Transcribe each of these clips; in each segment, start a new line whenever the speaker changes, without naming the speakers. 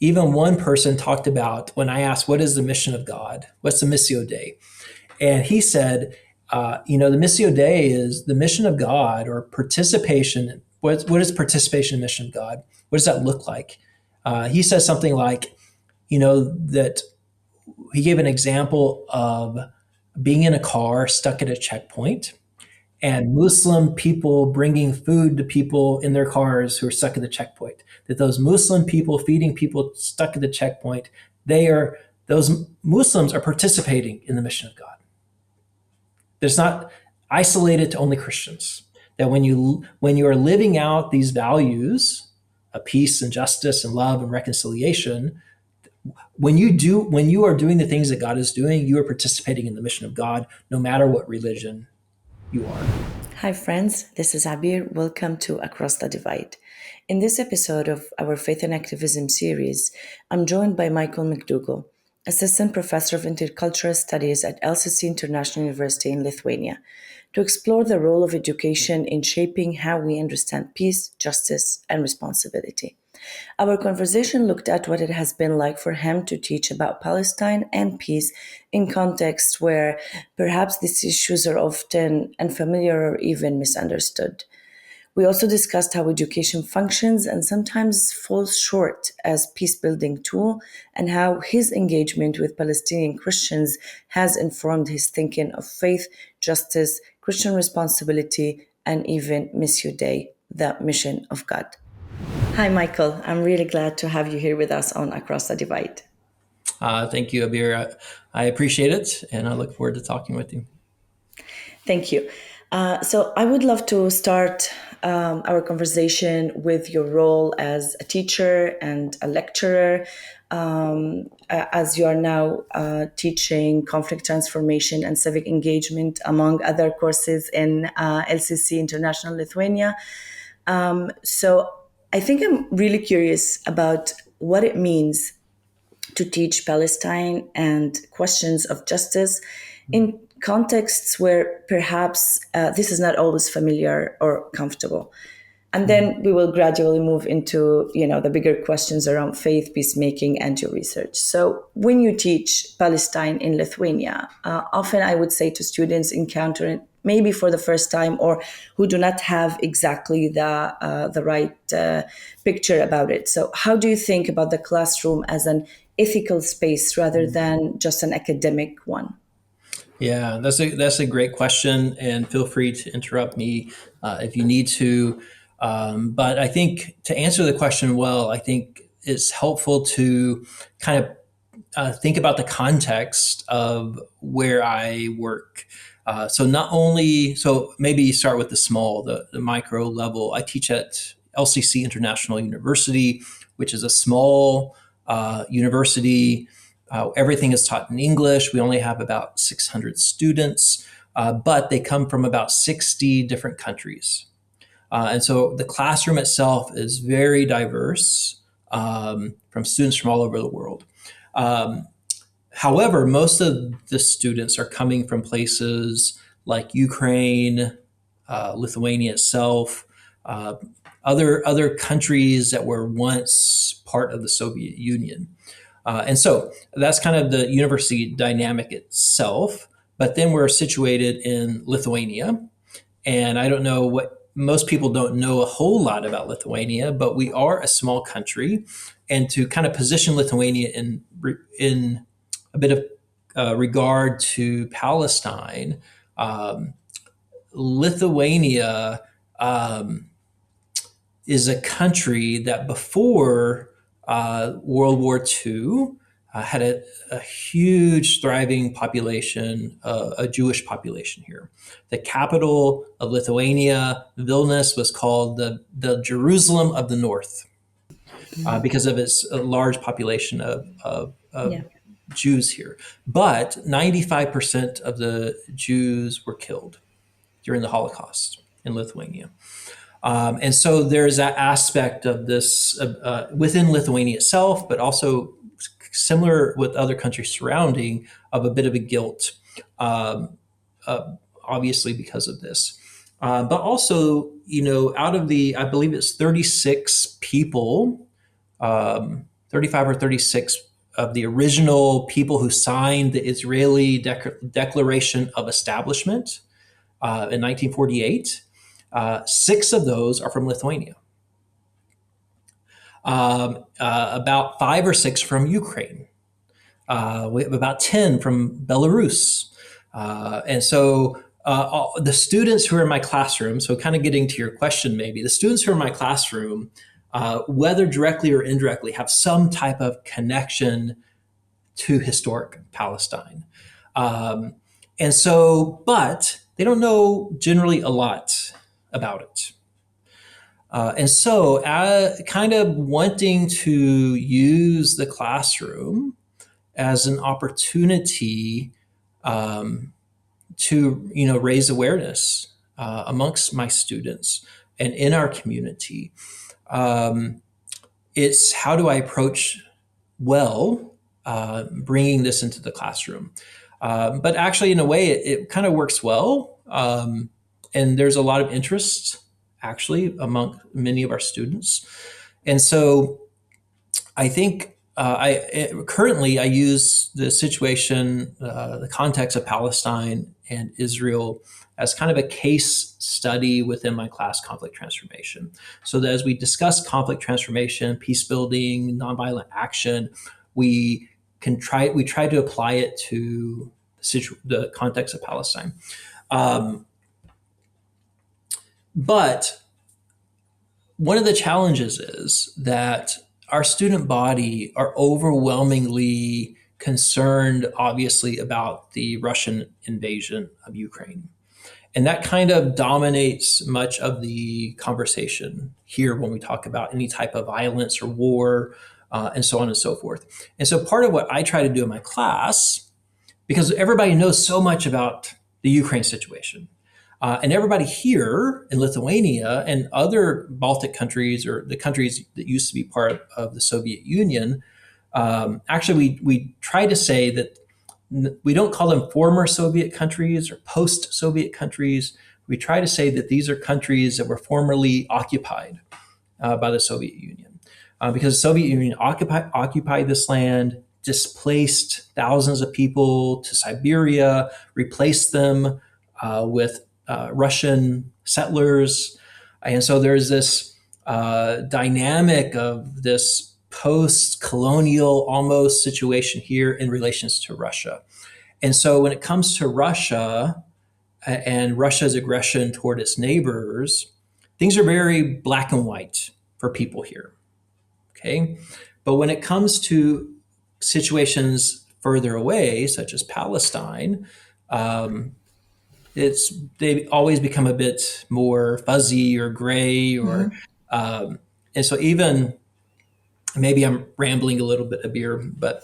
even one person talked about when I asked, what is the mission of God? What's the Missio Dei? And he said, the Missio Dei is the mission of God or participation. What is participation in the mission of God? What does that look like? He says something like, that he gave an example of being in a car stuck at a checkpoint and Muslim people bringing food to people in their cars who are stuck at the checkpoint. That those Muslim people feeding people stuck at the checkpoint, those Muslims are participating in the mission of God. It's not isolated to only Christians. That when you are living out these values of peace and justice and love and reconciliation, when you are doing the things that God is doing, you are participating in the mission of God, no matter what religion you are.
Hi friends, this is Abeer. Welcome to Across the Divide. In this episode of our Faith and Activism series, I'm joined by Michael McDougle, Assistant Professor of Intercultural Studies at LCC International University in Lithuania, to explore the role of education in shaping how we understand peace, justice, and responsibility. Our conversation looked at what it has been like for him to teach about Palestine and peace in contexts where perhaps these issues are often unfamiliar or even misunderstood. We also discussed how education functions and sometimes falls short as peace-building tool, and how his engagement with Palestinian Christians has informed his thinking of faith, justice, Christian responsibility, and even Missio Dei, the mission of God. Hi, Michael. I'm really glad to have you here with us on Across the Divide.
Thank you, Abeer. I appreciate it, and I look forward to talking with you.
Thank you. So I would love to start our conversation with your role as a teacher and a lecturer, as you are now teaching conflict transformation and civic engagement, among other courses in LCC International Lithuania. So I think I'm really curious about what it means to teach Palestine and questions of justice in contexts where perhaps this is not always familiar or comfortable. And then we will gradually move into, the bigger questions around faith, peacemaking, and your research. So when you teach Palestine in Lithuania, often I would say to students encountering maybe for the first time or who do not have exactly the right picture about it. So how do you think about the classroom as an ethical space rather than just an academic one?
Yeah, that's a great question, and feel free to interrupt me if you need to. But I think to answer the question well, I think it's helpful to kind of think about the context of where I work. So maybe start with the micro level. I teach at LCC International University, which is a small university. Everything is taught in English. We only have about 600 students, but they come from about 60 different countries. And so the classroom itself is very diverse from students from all over the world. However, most of the students are coming from places like Ukraine, Lithuania itself, other countries that were once part of the Soviet Union. And so that's kind of the university dynamic itself. But then we're situated in Lithuania. And I don't know most people don't know a whole lot about Lithuania, but we are a small country. And to kind of position Lithuania in a bit of regard to Palestine, Lithuania is a country that before World War II had a huge thriving population, a Jewish population here. The capital of Lithuania, Vilnius, was called the Jerusalem of the North because of its large population of Jews here. But 95% of the Jews were killed during the Holocaust in Lithuania. And so there's that aspect of this within Lithuania itself, but also similar with other countries surrounding, of a bit of a guilt, obviously because of this. But also, out of I believe it's 36 people, 35 or 36 of the original people who signed the Israeli Declaration of Establishment in 1948. 6 of those are from Lithuania. About 5 or 6 from Ukraine. We have about 10 from Belarus. And so the students who are in my classroom, so kind of getting to your question maybe, the students who are in my classroom, whether directly or indirectly, have some type of connection to historic Palestine. And so, but they don't know generally a lot about it. And so, kind of wanting to use the classroom as an opportunity to, raise awareness amongst my students and in our community. It's how do I approach bringing this into the classroom? But actually, in a way, it kind of works well. And there's a lot of interest, actually, among many of our students. And so I think currently I use the situation, the context of Palestine and Israel as kind of a case study within my class, conflict transformation. So that as we discuss conflict transformation, peace building, nonviolent action, we try to apply it to the context of Palestine. But one of the challenges is that our student body are overwhelmingly concerned, obviously, about the Russian invasion of Ukraine. And that kind of dominates much of the conversation here when we talk about any type of violence or war, and so on and so forth. And so part of what I try to do in my class, because everybody knows so much about the Ukraine situation, and everybody here in Lithuania and other Baltic countries, or the countries that used to be part of the Soviet Union, actually we try to say that we don't call them former Soviet countries or post-Soviet countries. We try to say that these are countries that were formerly occupied by the Soviet Union, because the Soviet Union occupied this land, displaced thousands of people to Siberia, replaced them with Russian settlers. And so there's this dynamic of this post-colonial almost situation here in relations to Russia. And so when it comes to Russia and Russia's aggression toward its neighbors, things are very black and white for people here. Okay. But when it comes to situations further away, such as Palestine, they always become a bit more fuzzy or gray, or and so even maybe I'm rambling a little bit, Abeer, but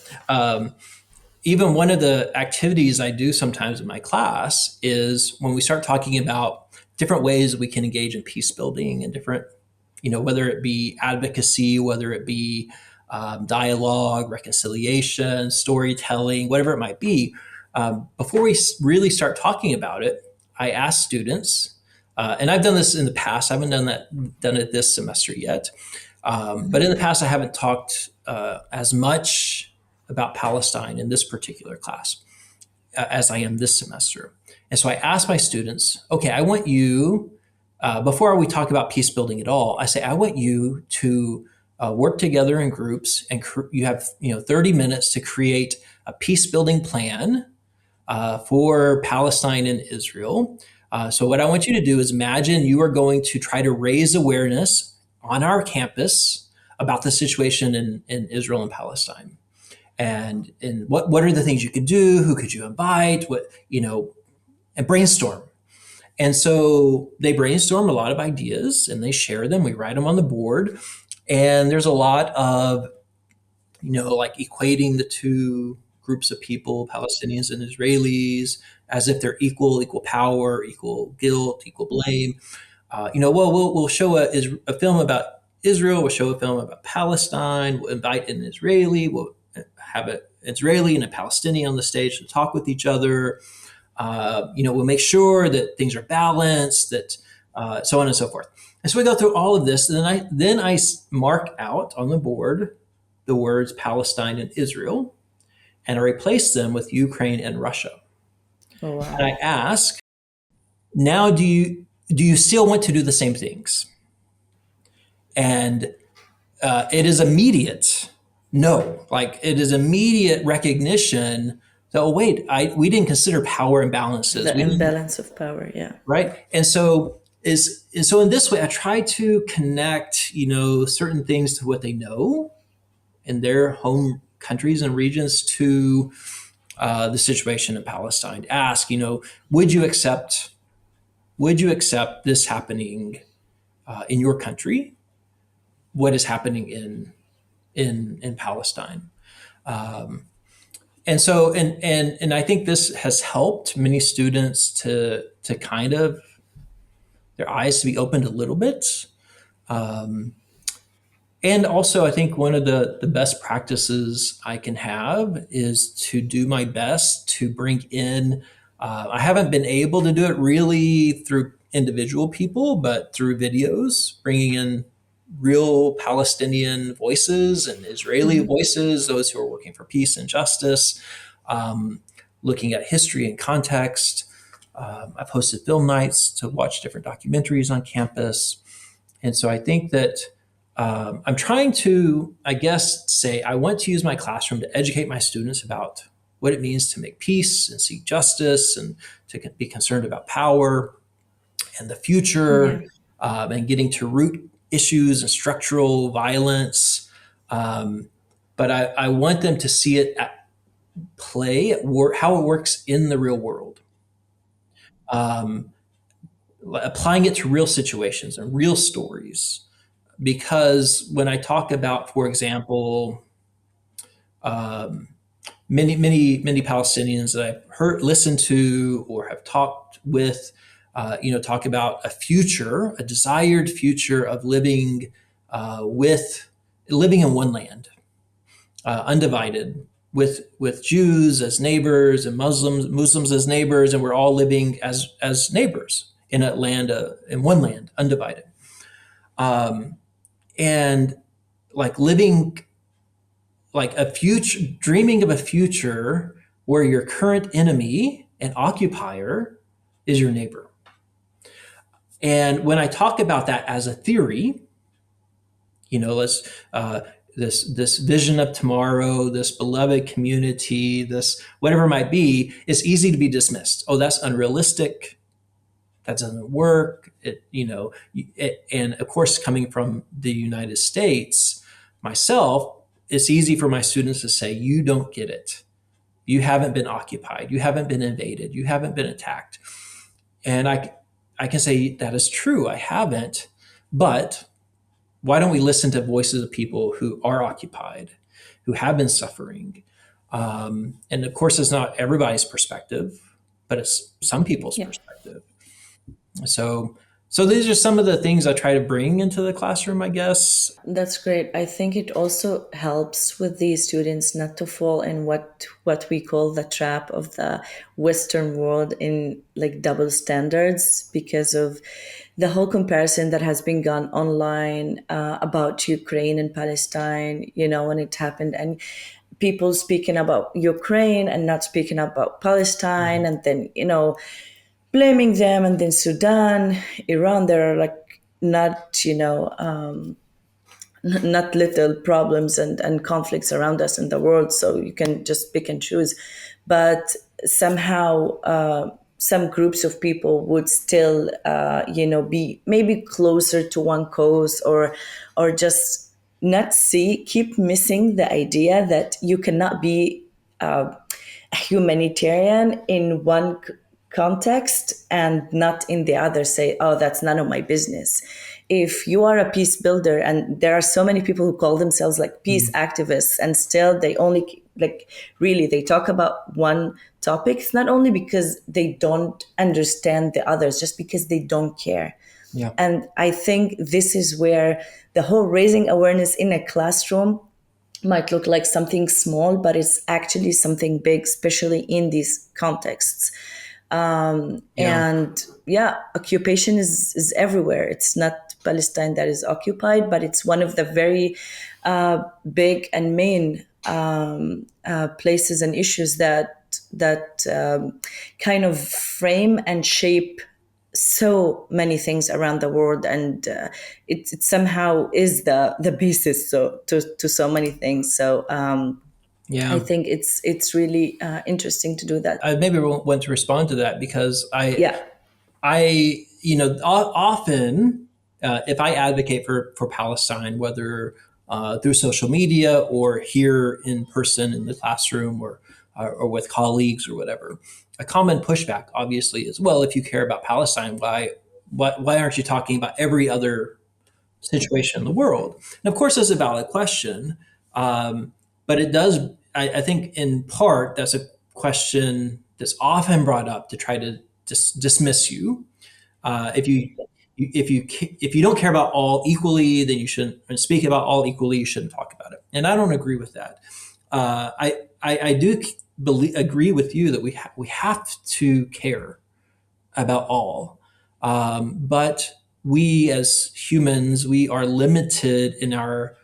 even one of the activities I do sometimes in my class is when we start talking about different ways that we can engage in peace building and different, whether it be advocacy, whether it be dialogue, reconciliation, storytelling, whatever it might be. Before we really start talking about it, I ask students, and I've done this in the past. I haven't done it this semester yet, but in the past I haven't talked as much about Palestine in this particular class as I am this semester. And so I ask my students, okay, I want you, before we talk about peace building at all, I say I want you to work together in groups, and you have 30 minutes to create a peace building plan for Palestine and Israel. So what I want you to do is imagine you are going to try to raise awareness on our campus about the situation in Israel and Palestine. And what are the things you could do? Who could you invite? And brainstorm. And so they brainstorm a lot of ideas and they share them. We write them on the board. And there's a lot of, like equating the two groups of people, Palestinians and Israelis, as if they're equal power, equal guilt, equal blame. We'll show a film about Israel. We'll show a film about Palestine. We'll invite an Israeli. We'll have an Israeli and a Palestinian on the stage to talk with each other. We'll make sure that things are balanced, that so on and so forth. And so we go through all of this, and then I mark out on the board the words Palestine and Israel, and I replaced them with Ukraine and Russia.
Oh,
And
wow.
I ask, now do you still want to do the same things? And it is immediate no, like it is immediate recognition that, oh wait, we didn't consider power imbalances.
The
We didn't,
imbalance of power, yeah.
right? And so in this way, I try to connect, certain things to what they know in their home countries and regions to the situation in Palestine. Ask, would you accept would you accept this happening in your country? What is happening in Palestine? Um, and I think this has helped many students to kind of their eyes to be opened a little bit. Um, and also, I think one of the best practices I can have is to do my best to bring in. I haven't been able to do it really through individual people, but through videos, bringing in real Palestinian voices and Israeli
Mm-hmm.
voices, those who are working for peace and justice, um, looking at history and context. I've hosted film nights to watch different documentaries on campus. And so I think that I'm trying to, I guess, say I want to use my classroom to educate my students about what it means to make peace and seek justice and to be concerned about power and the future
Yeah.
and getting to root issues and structural violence. Um, but I want them to see it at play, at work, how it works in the real world. Um, Applying it to real situations and real stories. Because when I talk about, for example, um, many Palestinians that I've heard, listened to, or have talked with, talk about a future, a desired future of living in one land, undivided, with Jews as neighbors and Muslims as neighbors, and we're all living as neighbors in a land, in one land, undivided, and like living like a future, dreaming of a future where your current enemy and occupier is your neighbor. And when I talk about that as a theory, let's this vision of tomorrow, this beloved community, this whatever it might be, it's easy to be dismissed. Oh, that's unrealistic. That doesn't work. And of course, coming from the United States, myself, it's easy for my students to say, "You don't get it. You haven't been occupied. You haven't been invaded. You haven't been attacked." And I can say that is true. I haven't, but why don't we listen to voices of people who are occupied, who have been suffering? And of course, it's not everybody's perspective, but it's some people's
Yeah.
perspective. So, so these are some of the things I try to bring into the classroom, I guess.
That's great. I think it also helps with these students not to fall in what we call the trap of the Western world in like double standards because of the whole comparison that has been gone online about Ukraine and Palestine, when it happened, and people speaking about Ukraine and not speaking about Palestine, and then, blaming them, and then Sudan, Iran, there are like not, not little problems and conflicts around us in the world, so you can just pick and choose. But somehow some groups of people would still be maybe closer to one cause, or just not see, keep missing the idea that you cannot be a humanitarian in one context and not in the other. Say, oh, that's none of my business. If you are a peace builder, and there are so many people who call themselves like peace activists, and still they only like really they talk about one topic, it's not only because they don't understand the others, just because they don't care.
Yeah.
And I think this is where the whole raising awareness in a classroom might look like something small, but it's actually something big, especially in these contexts.
Yeah.
And yeah, occupation is everywhere. It's not Palestine that is occupied, but it's one of the very big and main places and issues that kind of frame and shape so many things around the world, and it somehow is the basis to so many things. So I
Yeah.
think it's really interesting to do that.
I maybe want to respond to that because
Yeah.
often, if I advocate for Palestine, whether through social media or here in person in the classroom or with colleagues or whatever, a common pushback obviously is, well, if you care about Palestine, why aren't you talking about every other situation in the world? And of course, that's a valid question, but it does. I think in part that's a question that's often brought up to try to dismiss you. If you don't care about all equally, then you shouldn't speak about all equally. You shouldn't talk about it. And I don't agree with that. I do agree with you that we have to care about all. But we as humans, we are limited in our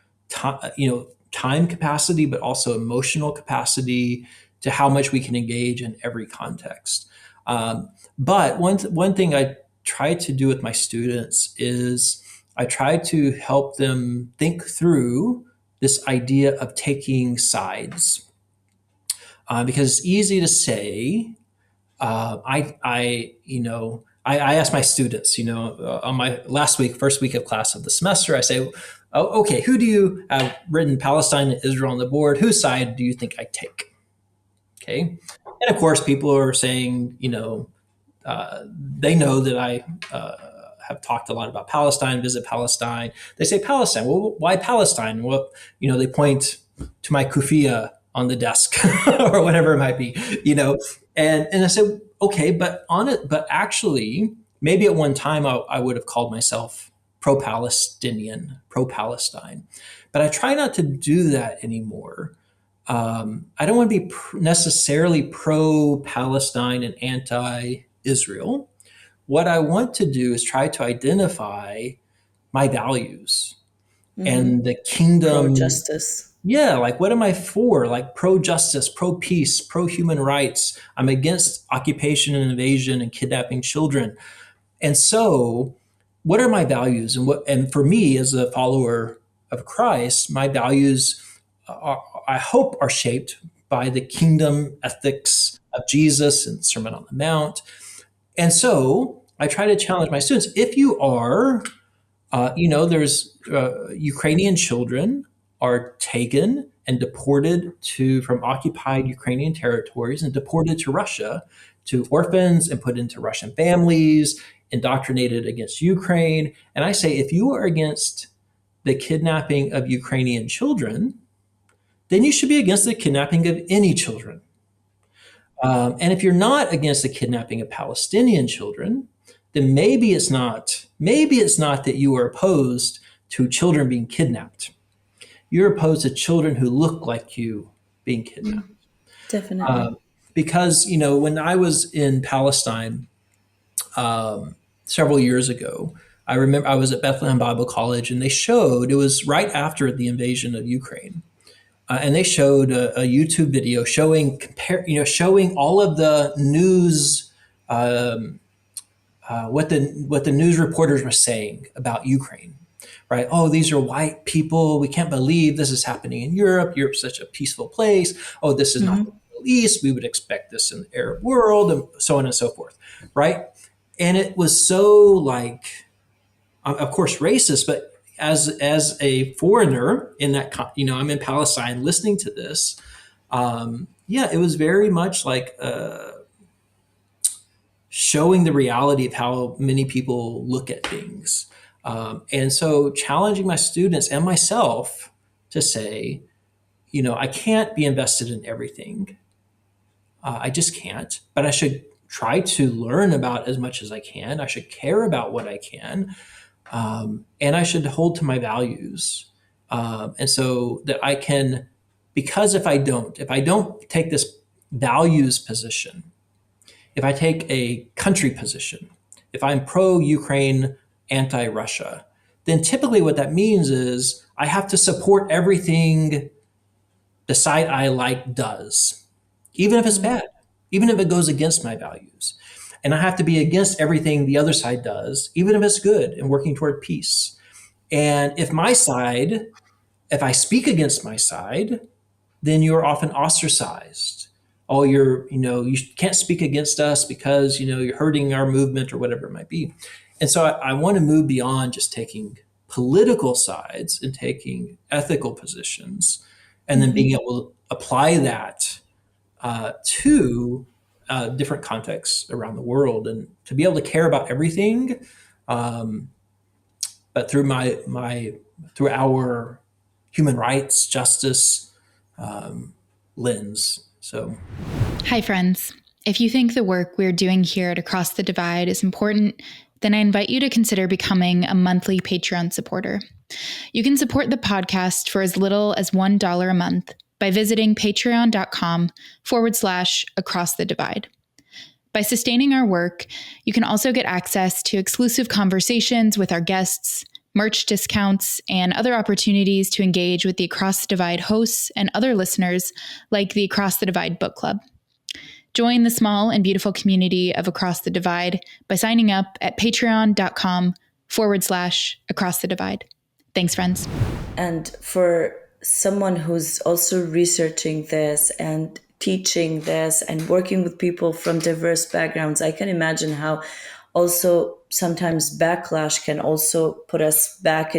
time capacity, but also emotional capacity to how much we can engage in every context. But one thing I try to do with my students is I try to help them think through this idea of taking sides, because it's easy to say, I ask my students, on my first week of class of the semester, I say, oh, okay, who do you have written Palestine and Israel on the board? Whose side do you think I take? Okay. And of course, people are saying, they know that I have talked a lot about Palestine, visit Palestine. They say Palestine. Well, why Palestine? Well, they point to my kufia on the desk or whatever it might be, and I said, okay, but actually, maybe at one time I would have called myself pro-Palestinian, pro-Palestine, but I try not to do that anymore. I don't want to be necessarily pro-Palestine and anti-Israel. What I want to do is try to identify my values
Mm-hmm.
and the
Pro
kingdom.
justice.
Yeah, like what am I for? Like pro justice, pro peace, pro human rights. I'm against occupation and invasion and kidnapping children. And so, what are my values? And for me as a follower of Christ, my values I hope are shaped by the kingdom ethics of Jesus and Sermon on the Mount. And so, I try to challenge my students. If you are there's Ukrainian children are taken and deported from occupied Ukrainian territories and deported to Russia, to orphans and put into Russian families, indoctrinated against Ukraine. And I say, if you are against the kidnapping of Ukrainian children, then you should be against the kidnapping of any children. And if you're not against the kidnapping of Palestinian children, then maybe it's not that you are opposed to children being kidnapped. You're opposed to children who look like you being kidnapped.
Definitely.
Um, because when I was in Palestine several years ago, I remember I was at Bethlehem Bible College, and it was right after the invasion of Ukraine. And they showed a YouTube video showing all of the news, what the news reporters were saying about Ukraine, right? Oh, these are white people. We can't believe this is happening in Europe. Europe's such a peaceful place. Oh, this is not the
Mm-hmm.
Middle East. We would expect this in the Arab world, and so on and so forth, right? And it was so like, of course, racist, but as a foreigner in that, I'm in Palestine listening to this. Yeah, it was very much like showing the reality of how many people look at things. And so challenging my students and myself to say, I can't be invested in everything. I just can't, but I should try to learn about as much as I can. I should care about what I can. And I should hold to my values. And so that I can, because if I don't take this values position, if I take a country position, if I'm pro-Ukraine, anti-Russia, then typically what that means is I have to support everything the side I like does, even if it's bad, even if it goes against my values. And I have to be against everything the other side does, even if it's good and working toward peace. And if I speak against my side, then you're often ostracized. Oh, you can't speak against us because, you're hurting our movement or whatever it might be. And so I want to move beyond just taking political sides and taking ethical positions, and then being able to apply that to different contexts around the world, and to be able to care about everything, but through our human rights, justice lens. So,
hi, friends. If you think the work we're doing here at Across the Divide is important, then I invite you to consider becoming a monthly Patreon supporter. You can support the podcast for as little as $1 a month by visiting patreon.com/Across the Divide. By sustaining our work, you can also get access to exclusive conversations with our guests, merch discounts, and other opportunities to engage with the Across the Divide hosts and other listeners, like the Across the Divide Book Club. Join the small and beautiful community of Across the Divide by signing up at patreon.com/Across the Divide. Thanks, friends.
And for someone who's also researching this and teaching this and working with people from diverse backgrounds, I can imagine how also sometimes backlash can also put us back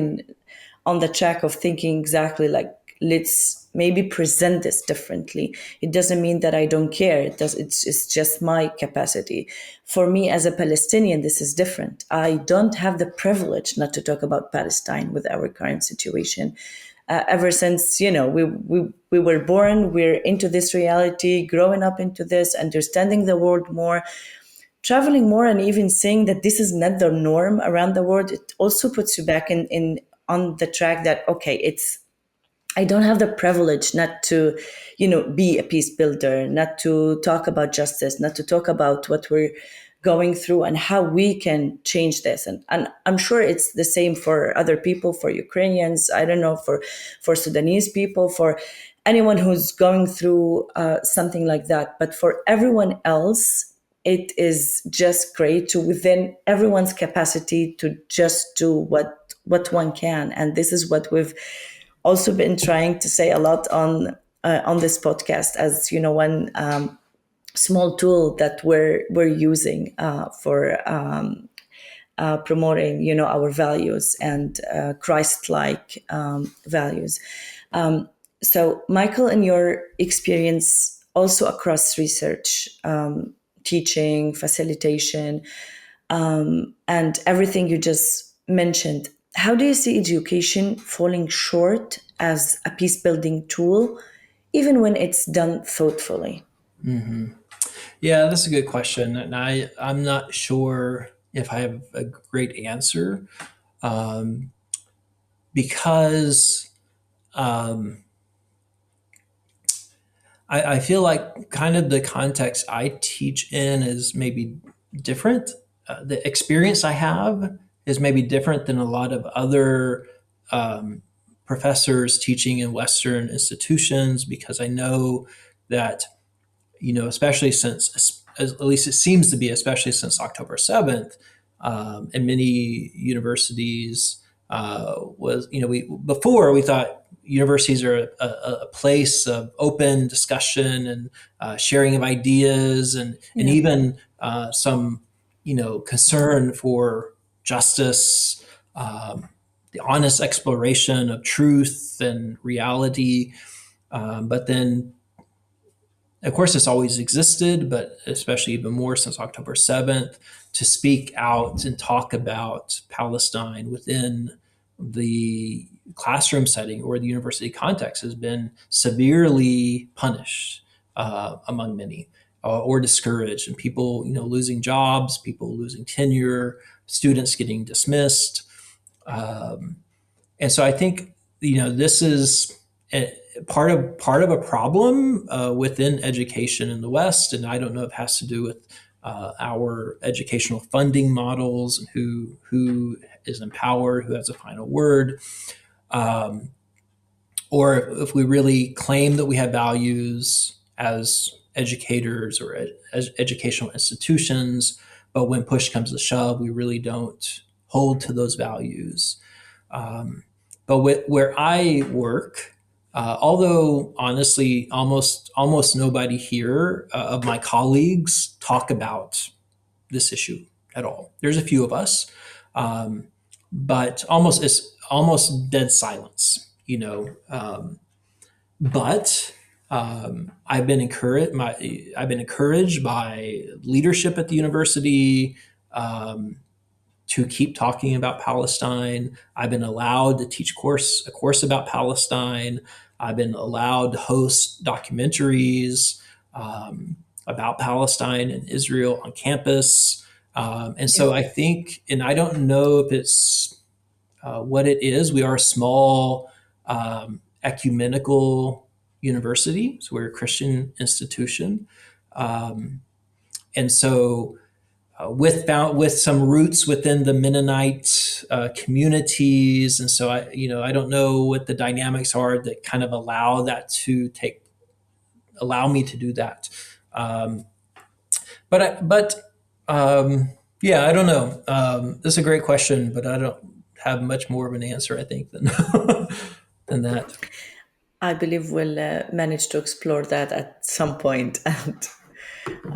on the track of thinking exactly like, let's maybe present this differently. It doesn't mean that I don't care. It's just my capacity. For me as a Palestinian, this is different. I don't have the privilege not to talk about Palestine with our current situation. Ever since, we were born, we're into this reality, growing up into this, understanding the world more, traveling more, and even saying that this is not the norm around the world. It also puts you back on the track that, okay, I don't have the privilege not to, be a peace builder, not to talk about justice, not to talk about what we're going through and how we can change this. And I'm sure it's the same for other people, for Ukrainians, I don't know, for Sudanese people, for anyone who's going through something like that. But for everyone else, it is just great to, within everyone's capacity, to just do what one can. And this is what we've also been trying to say a lot on this podcast, as one small tool that we're using for promoting our values and Christ-like values. So, Michael, in your experience, also across research, teaching, facilitation, and everything you just mentioned, how do you see education falling short as a peace-building tool, even when it's done thoughtfully?
Mm-hmm. Yeah, that's a good question. And I'm not sure if I have a great answer, because I feel like kind of the context I teach in is maybe different. The experience I have is maybe different than a lot of other professors teaching in Western institutions, because I know that, especially since, at least it seems to be, especially since October 7th, in many universities, before we thought universities are a place of open discussion and sharing of ideas, and even some, concern for justice, the honest exploration of truth and reality. But then, of course, it's always existed, but especially even more since October 7th, to speak out and talk about Palestine within the classroom setting or the university context has been severely punished among many, or discouraged, and people, losing jobs, people losing tenure, students getting dismissed. And so I think, this is part of a problem within education in the West, and I don't know if it has to do with our educational funding models, and who is empowered, who has a final word, or if we really claim that we have values as educators or as educational institutions, but when push comes to shove, we really don't hold to those values. But where I work, although honestly, almost nobody here of my colleagues talk about this issue at all. There's a few of us, but it's almost dead silence. But I've been encouraged by leadership at the university. To keep talking about Palestine. I've been allowed to teach a course about Palestine. I've been allowed to host documentaries about Palestine and Israel on campus. And so I think, and I don't know if it's what it is. We are a small ecumenical university, so we're a Christian institution. And so with some roots within the Mennonite communities, and so I don't know what the dynamics are that kind of allow me to do that. Yeah, I don't know. This is a great question, but I don't have much more of an answer, I think, than than that.
I believe we'll manage to explore that at some point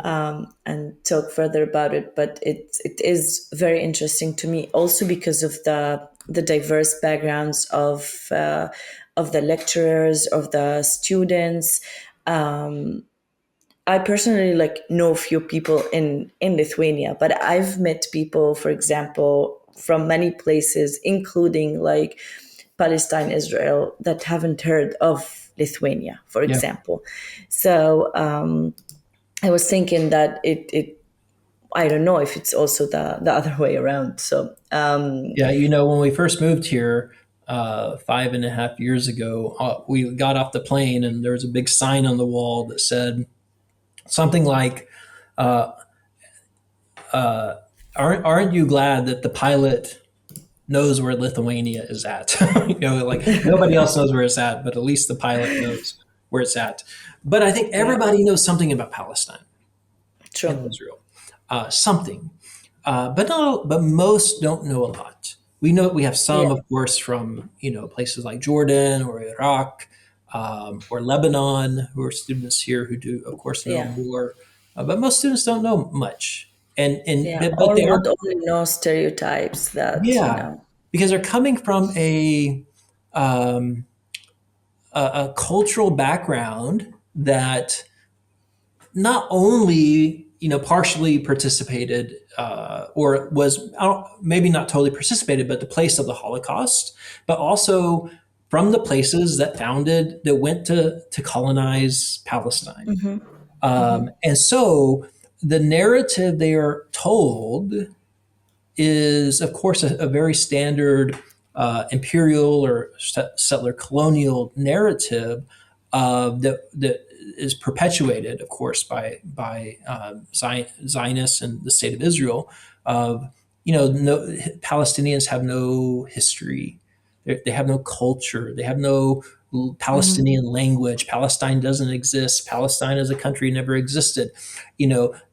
and talk further about it. But it is very interesting to me, also because of the diverse backgrounds of the lecturers, of the students. I personally know a few people in Lithuania, but I've met people, for example, from many places, including Palestine, Israel, that haven't heard of Lithuania, for example. So I was thinking that it I don't know if it's also the other way around. So
when we first moved here 5.5 years ago, we got off the plane and there was a big sign on the wall that said something like, aren't you glad that the pilot knows where Lithuania is at? Nobody else knows where it's at, but at least the pilot knows where it's at. But I think everybody knows something about Palestine and Israel, something, but most don't know a lot. We know we have some, of course, from places like Jordan or Iraq or Lebanon, who are students here who do, of course, know more. But most students don't know much, but they
would only know stereotypes that
because they're coming from a cultural background that not only partially participated or was maybe not totally participated, but the place of the Holocaust, but also from the places that went to colonize Palestine. And so the narrative they are told is, of course, a very standard imperial or settler colonial narrative that is perpetuated, of course, by Zionists and the state of Israel. Palestinians have no history, they have no culture, they have no Palestinian language. Palestine doesn't exist. Palestine as a country never existed.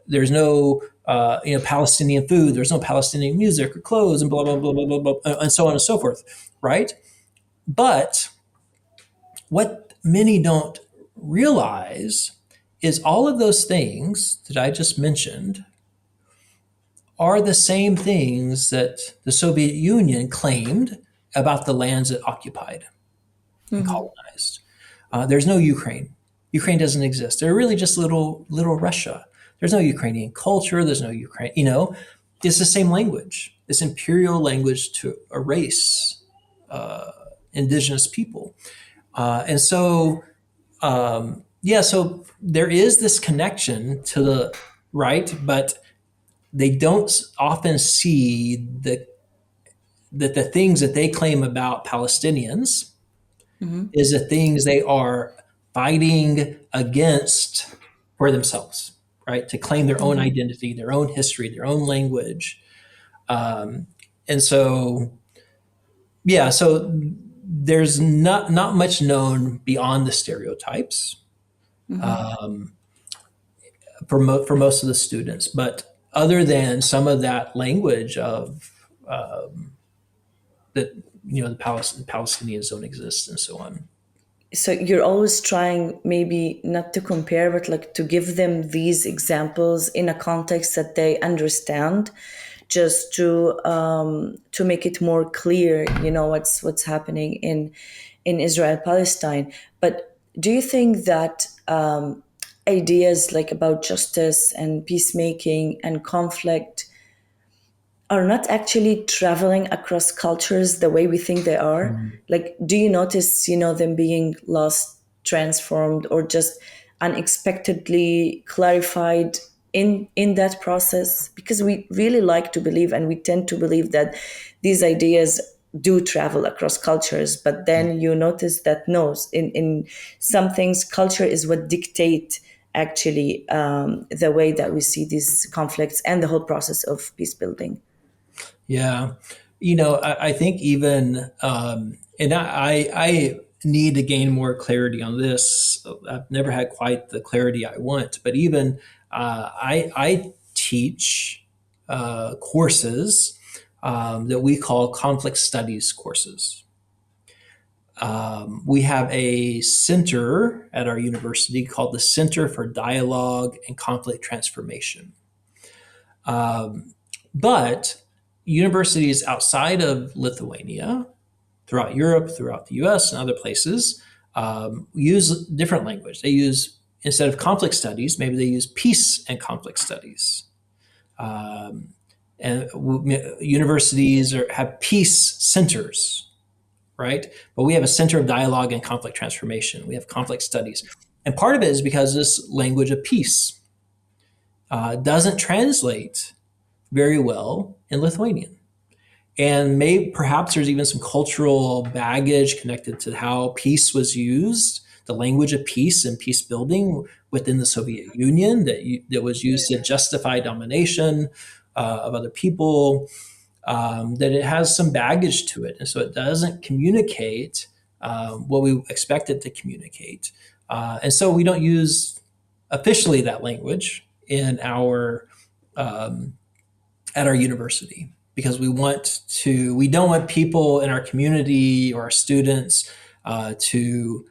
There's no Palestinian food. There's no Palestinian music or clothes, and blah blah blah blah blah blah, and so on and so forth. Right? But what many don't realize is all of those things that I just mentioned are the same things that the Soviet Union claimed about the lands it occupied and colonized. There's no Ukraine. Ukraine doesn't exist. They're really just little Russia. There's no Ukrainian culture. There's no Ukraine. It's the same language. This imperial language to erase indigenous people. And so, so there is this connection to the right, but they don't often see that the things that they claim about Palestinians is the things they are fighting against for themselves, right? To claim their own identity, their own history, their own language. And so, yeah, so there's not much known beyond the stereotypes um, for most of the students, but other than some of that language of that the Palestinians don't exist and so on.
So you're always trying maybe not to compare, but like to give them these examples in a context that they understand, just to make it more clear, what's happening in Israel Palestine. But do you think that ideas like about justice and peacemaking and conflict are not actually traveling across cultures the way we think they are? Like, do you notice, them being lost, transformed, or just unexpectedly clarified in that process? Because we really like to believe, and we tend to believe that these ideas do travel across cultures, but then you notice that no, in some things, culture is what dictate actually the way that we see these conflicts and the whole process of peace building.
Yeah. I think even, and I need to gain more clarity on this. I've never had quite the clarity I want, but even I teach courses that we call conflict studies courses. We have a center at our university called the Center for Dialogue and Conflict Transformation. But universities outside of Lithuania, throughout Europe, throughout the US, and other places, use different language. They use, instead of conflict studies, maybe they use peace and conflict studies. And universities have peace centers, right? But we have a center of dialogue and conflict transformation. We have conflict studies. And part of it is because this language of peace doesn't translate very well in Lithuanian. And perhaps there's even some cultural baggage connected to how peace was used, the language of peace and peace building within the Soviet Union that was used to justify domination of other people, that it has some baggage to it. And so it doesn't communicate what we expect it to communicate. And so we don't use officially that language in at our university, because we don't want people in our community or our students to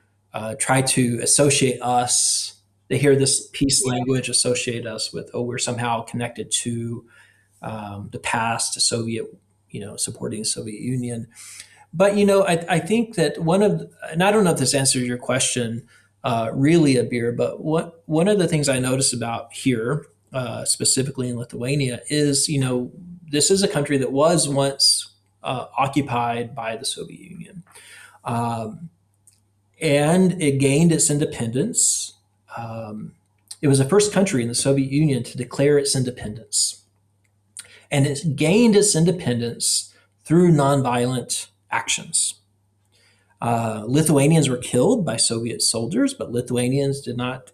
try to associate us. They hear this peace language, associate us with, we're somehow connected to the past, to Soviet, supporting the Soviet Union. But, I think that and I don't know if this answers your question really, Abeer, but one of the things I notice about here, specifically in Lithuania, is, this is a country that was once occupied by the Soviet Union. And it gained its independence. It was the first country in the Soviet Union to declare its independence. And it gained its independence through nonviolent actions. Lithuanians were killed by Soviet soldiers, but Lithuanians did not,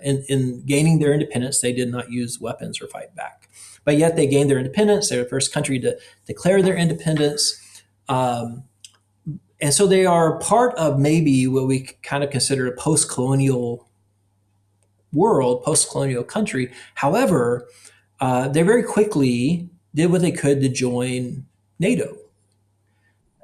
in gaining their independence, they did not use weapons or fight back. But yet they gained their independence. They were the first country to declare their independence. And so they are part of maybe what we kind of consider a post-colonial world, post-colonial country. However, they very quickly did what they could to join NATO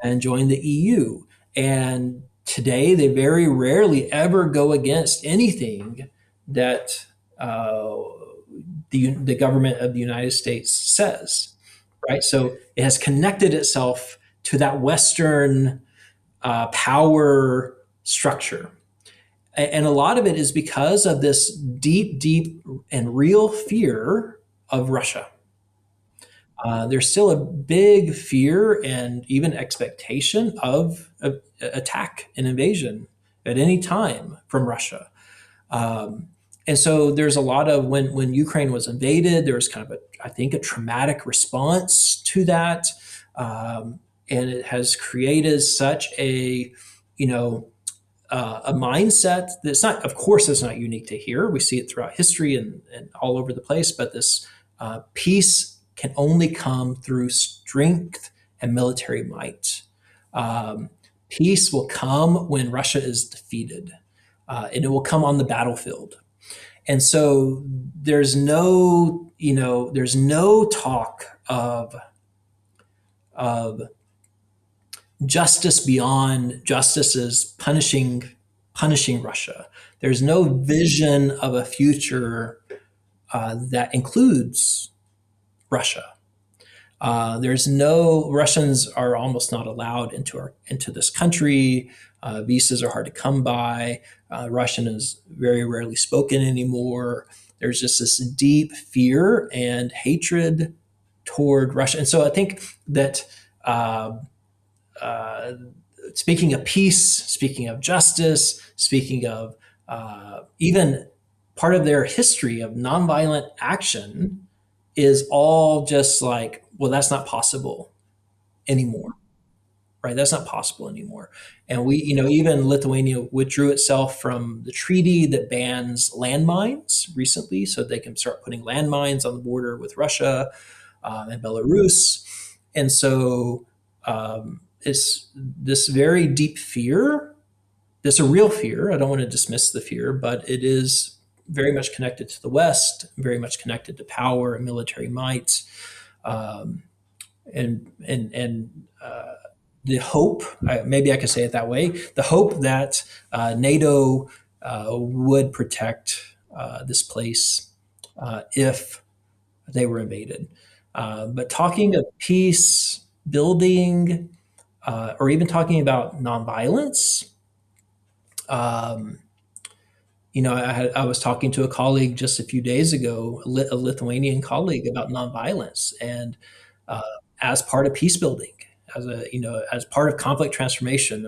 and join the EU. And today they very rarely ever go against anything that the government of the United States says, right? So it has connected itself to that Western power structure. And a lot of it is because of this deep, deep and real fear of Russia. There's still a big fear and even expectation of attack and invasion at any time from Russia. And so there's a lot of, when Ukraine was invaded, there was kind of I think a traumatic response to that. And it has created such a, a mindset that's not, of course, it's not unique to here. We see it throughout history and all over the place, but this peace can only come through strength and military might. Um, Peace will come when Russia is defeated, and it will come on the battlefield. And so there's no talk of justice beyond justice is punishing Russia. There's no vision of a future that includes Russia. There's no Russians are almost not allowed into this country. Visas are hard to come by. Russian is very rarely spoken anymore. There's just this deep fear and hatred toward Russia, and so I think that uh, speaking of peace, speaking of justice, speaking of even part of their history of nonviolent action is all just like, well, that's not possible anymore, right? That's not possible anymore. And even Lithuania withdrew itself from the treaty that bans landmines recently, so they can start putting landmines on the border with Russia and Belarus. And so it's this very deep fear. This a real fear. I don't want to dismiss the fear, but it is very much connected to the West, very much connected to power and military might, um, and the hope. Maybe I could say it that way: the hope that NATO would protect this place if they were invaded. But talking of peace building, or even talking about nonviolence. Um, I was talking to a colleague just a few days ago, a Lithuanian colleague, about nonviolence, and uh, as part of peace building, as part of conflict transformation,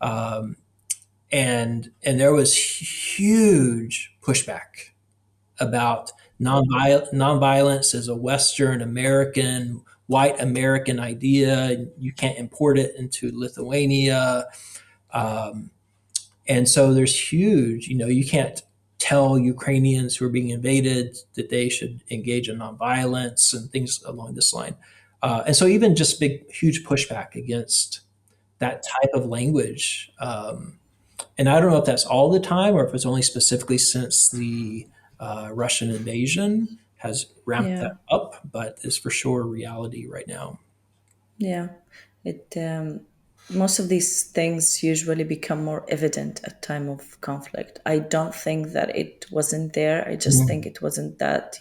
um, and there was huge pushback about nonviolence as a Western American, white American idea. You can't import it into Lithuania. Um, And so there's huge, you can't tell Ukrainians who are being invaded that they should engage in nonviolence and things along this line. And so even just huge pushback against that type of language. And I don't know if that's all the time or if it's only specifically since the Russian invasion has ramped
Yeah.
that up, but it's for sure a reality right now.
Yeah, it most of these things usually become more evident at time of conflict. I don't think that it wasn't there. I just think it wasn't that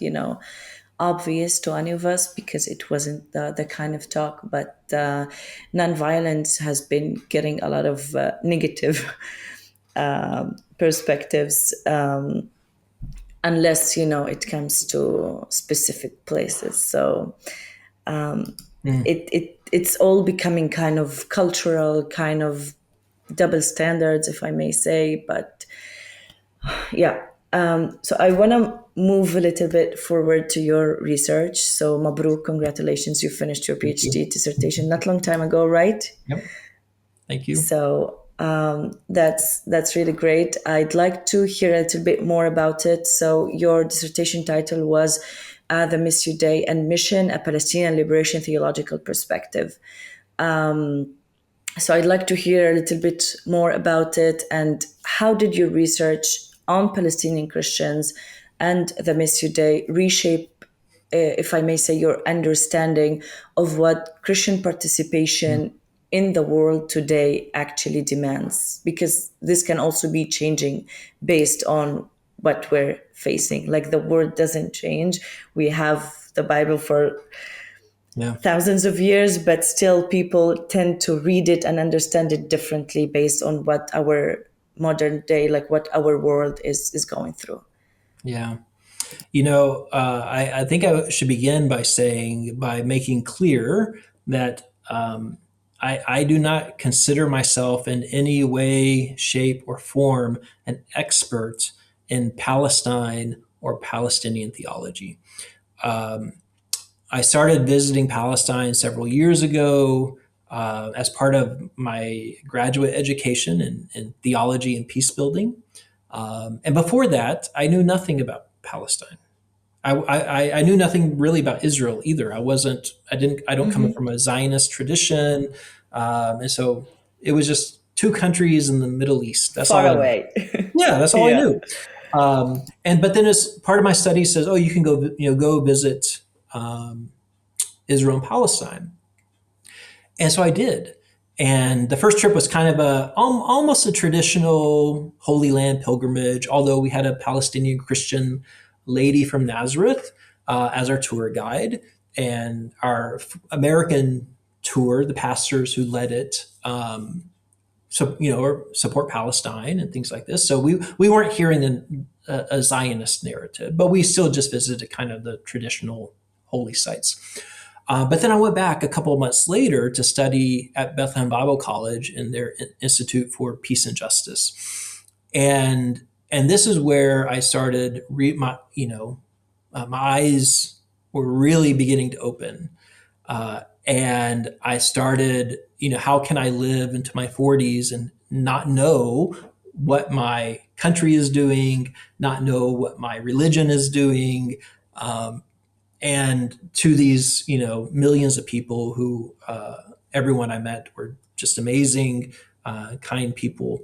obvious to any of us because it wasn't the kind of talk. But nonviolence has been getting a lot of negative perspectives. Unless it comes to specific places, so
Mm.
it's all becoming kind of cultural, kind of double standards, if I may say. But yeah, so I want to move a little bit forward to your research. So Mabruk, congratulations, you finished your
Thank you.
PhD dissertation not long time ago, right?
Yep. Thank you.
So that's really great. I'd like to hear a little bit more about it. So your dissertation title was "The Missio Dei and Mission: A Palestinian Liberation Theological Perspective." So I'd like to hear a little bit more about it, and how did your research on Palestinian Christians and the Missio Dei reshape, if I may say, your understanding of what Christian participation in the world today actually demands? Because this can also be changing based on what we're facing. Like, the world doesn't change. We have the Bible for
Yeah.
thousands of years, but still people tend to read it and understand it differently based on what our modern day, like what our world is going through.
Yeah. I think I should begin by making clear that I do not consider myself in any way, shape, or form an expert in Palestine or Palestinian theology. Um, I started visiting Palestine several years ago. as part of my graduate education in theology and peace building. And before that, I knew nothing about Palestine. I knew nothing really about Israel either. I don't come from a Zionist tradition. And so it was just two countries in the Middle East. That's
Far
all I knew.
away.
Yeah, that's all I
Yeah.
knew. But then as part of my study says, oh, you can go visit Israel and Palestine. And so I did. And the first trip was kind of almost a traditional Holy Land pilgrimage, although we had a Palestinian Christian lady from Nazareth as our tour guide. And our American tour, the pastors who led it, or support Palestine and things like this. So we weren't hearing a Zionist narrative, but we still just visited kind of the traditional holy sites. But then I went back a couple of months later to study at Bethlehem Bible College in their Institute for Peace and Justice, and this is where I started. My eyes were really beginning to open, and I started. How can I live into my 40s and not know what my country is doing, not know what my religion is doing? And to these, millions of people who, everyone I met were just amazing, kind people.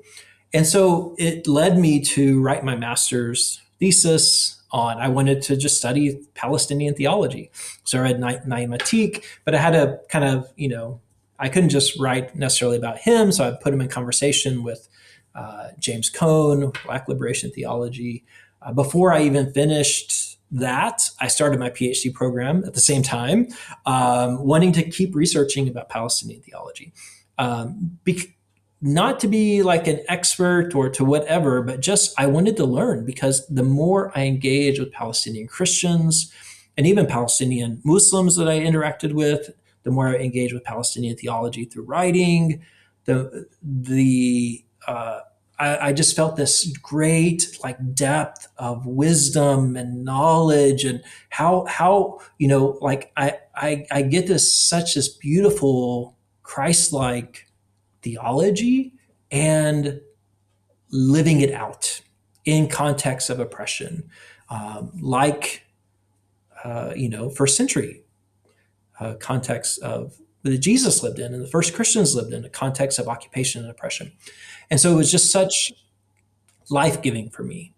And so it led me to write my master's thesis on, I wanted to just study Palestinian theology. So I read Naim Atik, but I had to kind of, I couldn't just write necessarily about him. So I put him in conversation with James Cone, Black Liberation Theology. Before I even finished that, I started my PhD program at the same time, wanting to keep researching about Palestinian theology. Not to be like an expert or to whatever, but just I wanted to learn, because the more I engaged with Palestinian Christians and even Palestinian Muslims that I interacted with, the more I engaged with Palestinian theology through writing, I just felt this great like depth of wisdom and knowledge, and how I get this beautiful Christ-like theology and living it out in context of oppression, first century context of that Jesus lived in and the first Christians lived in, a context of occupation and oppression. And so it was just such life-giving for me.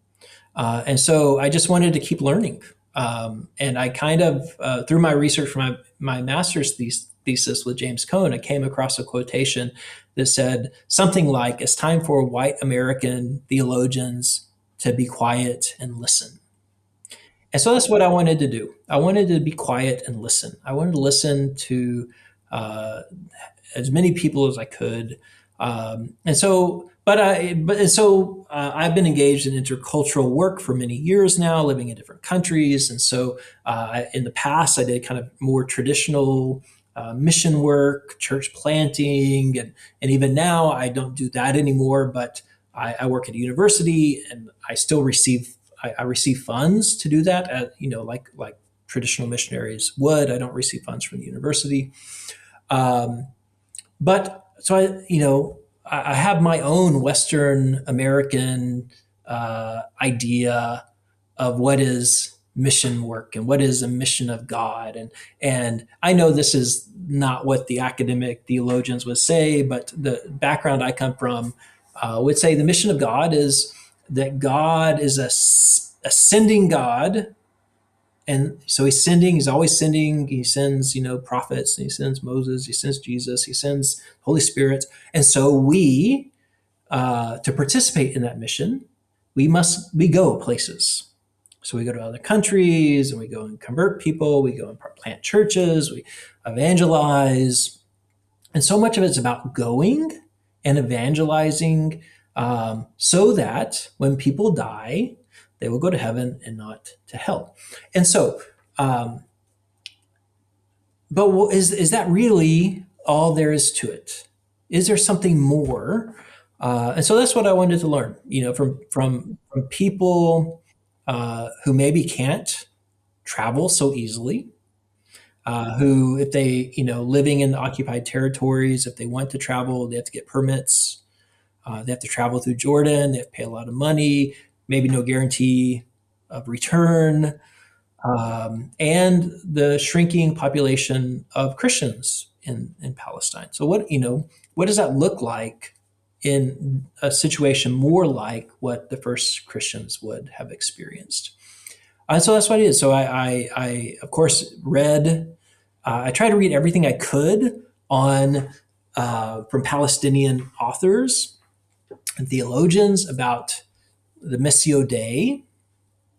And so I just wanted to keep learning. And I kind of, through my research for my master's thesis with James Cone, I came across a quotation that said something like, it's time for white American theologians to be quiet and listen. And so that's what I wanted to do. I wanted to be quiet and listen. I wanted to listen to as many people as I could. I've been engaged in intercultural work for many years now, living in different countries. And so in the past, I did kind of more traditional mission work, church planting, and even now I don't do that anymore, but I work at a university and I still receive funds to do that, like traditional missionaries would. I don't receive funds from the university. But so I have my own Western American idea of what is mission work and what is a mission of God. And I know this is not what the academic theologians would say, but the background I come from would say the mission of God is that God is a sending God. And so he's always sending. He sends, prophets, and he sends Moses, he sends Jesus, he sends Holy Spirit. And so we, to participate in that mission, we go places. So we go to other countries and we go and convert people. We go and plant churches, we evangelize. And so much of it's about going and evangelizing, so that when people die, they will go to heaven and not to hell. And so, is that really all there is to it? Is there something more? And so that's what I wanted to learn, from people who maybe can't travel so easily, who, if they, living in occupied territories, if they want to travel, they have to get permits. They have to travel through Jordan. They have to pay a lot of money, maybe no guarantee of return, and the shrinking population of Christians in Palestine. So what does that look like in a situation more like what the first Christians would have experienced? And so that's what it is. So I of course read. I tried to read everything I could on from Palestinian authors and theologians about the Missio Dei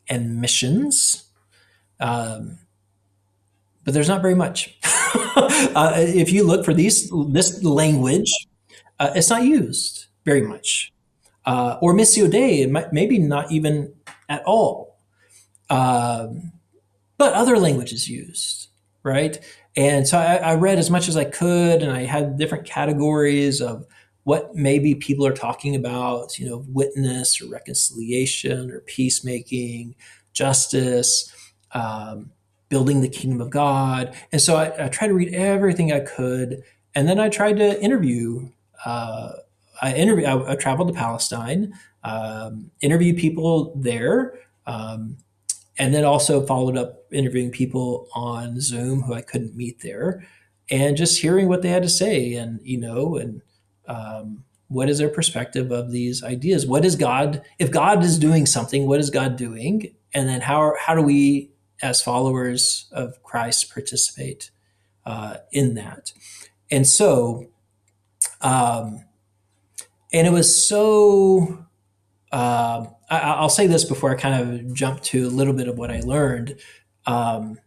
and missions, but there's not very much. If you look for this language, it's not used very much, or Missio Dei, maybe not even at all. But other languages used, right? And so I read as much as I could, and I had different categories of what maybe people are talking about, witness or reconciliation or peacemaking, justice, building the kingdom of God. And so I tried to read everything I could, and then I tried to interview. I traveled to Palestine, interviewed people there. And then also followed up interviewing people on Zoom who I couldn't meet there, and just hearing what they had to say, and what is their perspective of these ideas? What is God? If God is doing something, what is God doing? And then how do we, as followers of Christ, participate in that? And so, and it was so. I'll say this before I kind of jump to a little bit of what I learned. The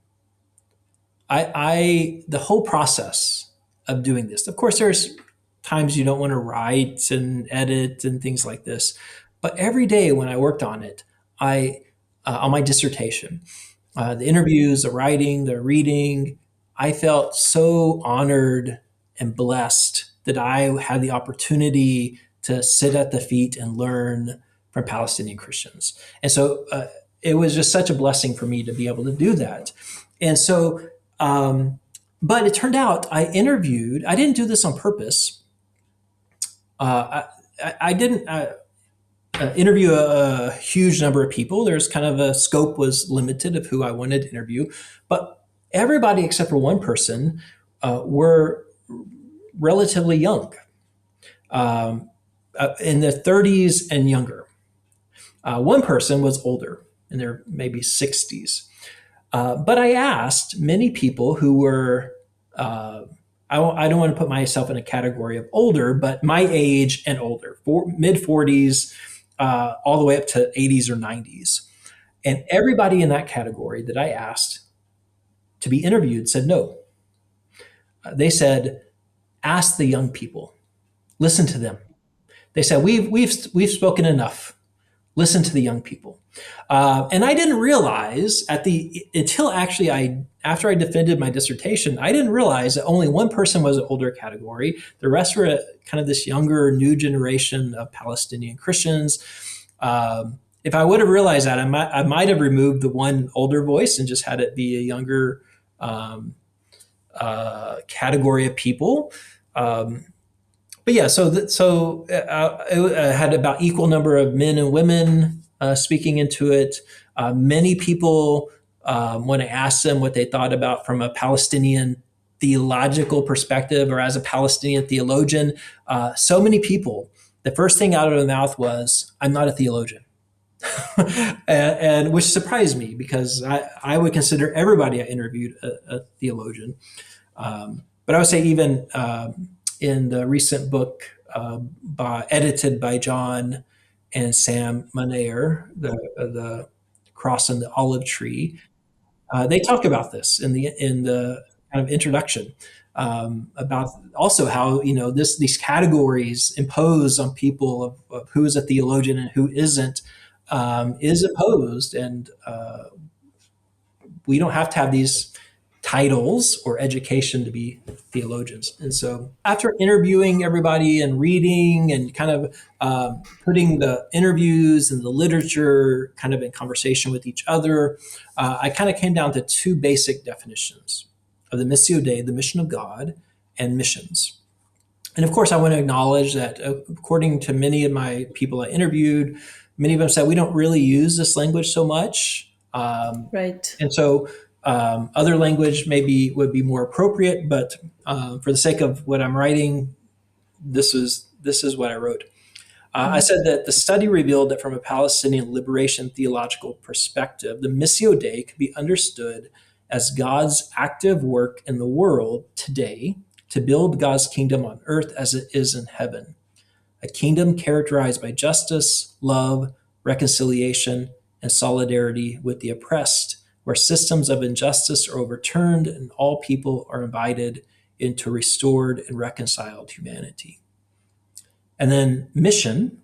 whole process of doing this. Of course, there's times you don't want to write and edit and things like this, but every day when I worked on it, on my dissertation, the interviews, the writing, the reading, I felt so honored and blessed that I had the opportunity to sit at the feet and learn from Palestinian Christians. And so it was just such a blessing for me to be able to do that. And so, but it turned out I didn't do this on purpose. I didn't interview a huge number of people. There's kind of a scope was limited of who I wanted to interview, but everybody except for one person were relatively young, in their 30s and younger. One person was older, in their maybe 60s. But I asked many people who were, I don't want to put myself in a category of older, but my age and older, mid 40s, all the way up to 80s or 90s. And everybody in that category that I asked to be interviewed said no. They said, ask the young people, listen to them. They said, we've spoken enough. Listen to the young people. And I didn't realize until actually after I defended my dissertation, I didn't realize that only one person was an older category. The rest were kind of this younger, new generation of Palestinian Christians. If I would have realized that, I might have removed the one older voice and just had it be a younger category of people. But yeah, so it had about equal number of men and women speaking into it. Many people, when I asked them what they thought about from a Palestinian theological perspective or as a Palestinian theologian, so many people, the first thing out of their mouth was, "I'm not a theologian," and which surprised me because I would consider everybody I interviewed a theologian. But I would say even in the recent book edited by John and Sam Manayer, the Cross and the Olive Tree, they talk about this in the kind of introduction, about also how these categories impose on people of who is a theologian and who isn't, is imposed, and we don't have to have these titles or education to be theologians. And so after interviewing everybody and reading and kind of putting the interviews and the literature kind of in conversation with each other, I kind of came down to two basic definitions of the Missio Dei, the mission of God, and missions. And of course, I want to acknowledge that according to many of my people I interviewed, many of them said we don't really use this language so much.
Right.
And so other language maybe would be more appropriate, but for the sake of what I'm writing, this is what I wrote. I said that the study revealed that from a Palestinian liberation theological perspective, the Missio Dei could be understood as God's active work in the world today to build God's kingdom on earth as it is in heaven, a kingdom characterized by justice, love, reconciliation, and solidarity with the oppressed, where systems of injustice are overturned and all people are invited into restored and reconciled humanity. And then mission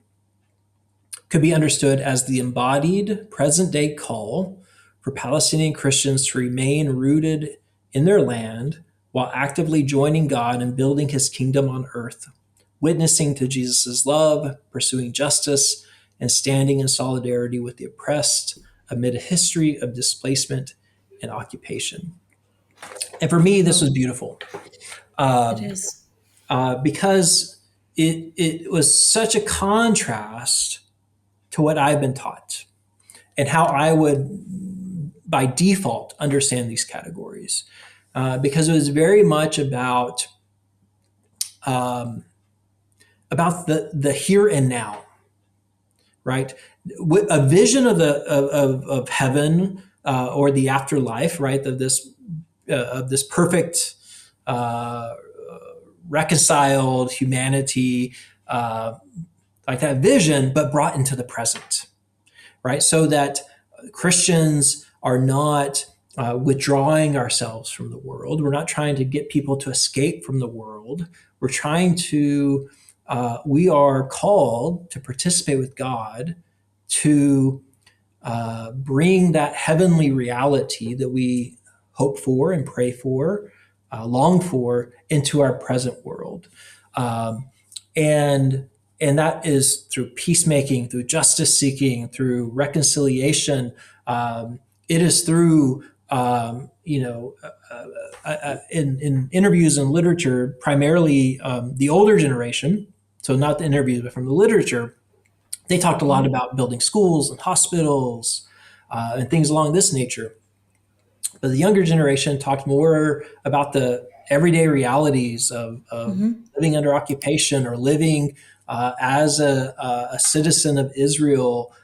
could be understood as the embodied present-day call for Palestinian Christians to remain rooted in their land while actively joining God and building his kingdom on earth, witnessing to Jesus' love, pursuing justice, and standing in solidarity with the oppressed amid a history of displacement and occupation. And for me, this was beautiful.
It is.
Because it was such a contrast to what I've been taught and how I would, by default, understand these categories. Because it was very much about the here and now, right? A vision of of heaven or the afterlife, right? Of this perfect, reconciled humanity, like that vision, but brought into the present, right? So that Christians are not withdrawing ourselves from the world. We're not trying to get people to escape from the world. We're trying to, we are called to participate with God to bring that heavenly reality that we hope for and pray for, long for, into our present world. And that is through peacemaking, through justice seeking, through reconciliation. It is through, in interviews and literature, primarily the older generation, so not the interviews, but from the literature, they talked a lot about building schools and hospitals and things along this nature. But the younger generation talked more about the everyday realities of living under occupation or living as a citizen of Israel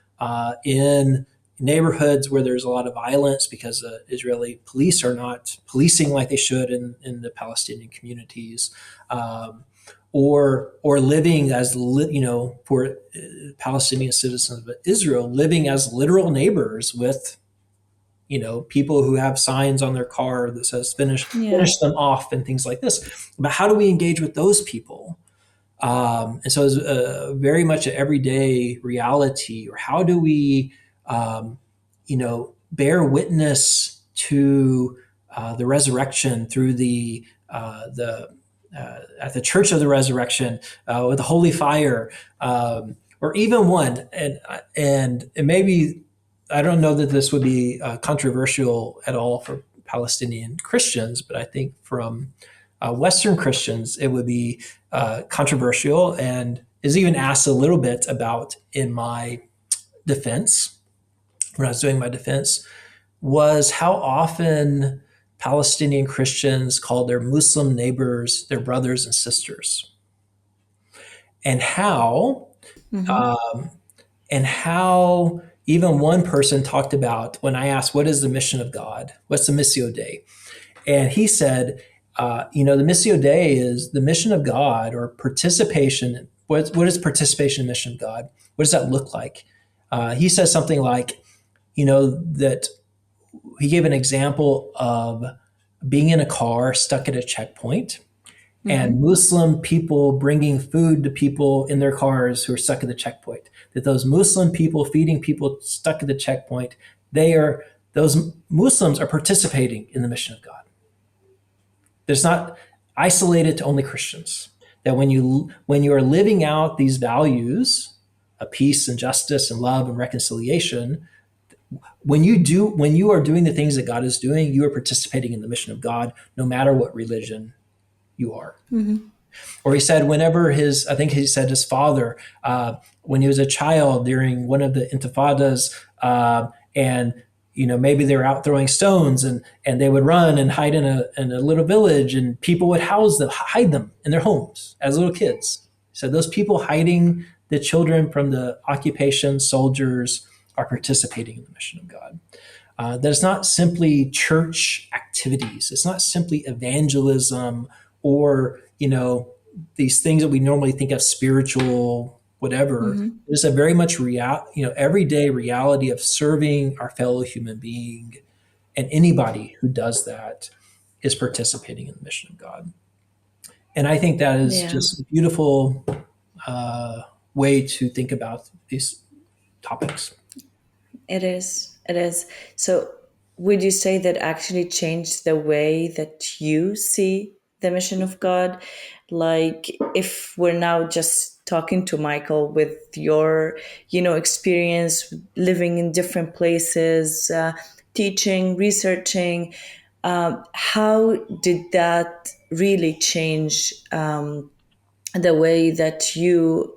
in neighborhoods where there's a lot of violence because the Israeli police are not policing like they should in the Palestinian communities, or living as for Palestinian citizens of Israel, living as literal neighbors with people who have signs on their car that says finish them off and things like this. But how do we engage with those people? And so it's very much an everyday reality. Or how do we, bear witness to the resurrection through the at the Church of the Resurrection with the Holy Fire, or even one, and maybe. I don't know that this would be controversial at all for Palestinian Christians, but I think from Western Christians, it would be controversial and is even asked a little bit about in my defense, when I was doing my defense, was how often Palestinian Christians called their Muslim neighbors their brothers and sisters. And how even one person talked about, when I asked, what is the mission of God? What's the Missio Dei? And he said, the Missio Dei is the mission of God, or participation. What is participation in the mission of God? What does that look like? He says something like, that he gave an example of being in a car stuck at a checkpoint, and Muslim people bringing food to people in their cars who are stuck at the checkpoint. That those Muslim people feeding people stuck at the checkpoint, those Muslims are participating in the mission of God. That it's not isolated to only Christians. That when you are living out these values of peace and justice and love and reconciliation, when you are doing the things that God is doing, you are participating in the mission of God, no matter what religion you are.
Mm-hmm.
Or he said, I think he said his father, when he was a child during one of the intifadas, and maybe they were out throwing stones, and they would run and hide in a little village, and people would hide them in their homes as little kids. So those people hiding the children from the occupation soldiers are participating in the mission of God. That it's not simply church activities. It's not simply evangelism or, these things that we normally think of spiritual, whatever.
Mm-hmm.
It's a very much everyday reality of serving our fellow human being. And anybody who does that is participating in the mission of God. And I think that is just a beautiful way to think about these topics.
It is. It is. So, would you say that actually changed the way that you see the mission of God? Like, if we're now just talking to Michael with your, experience living in different places, teaching, researching, how did that really change the way that you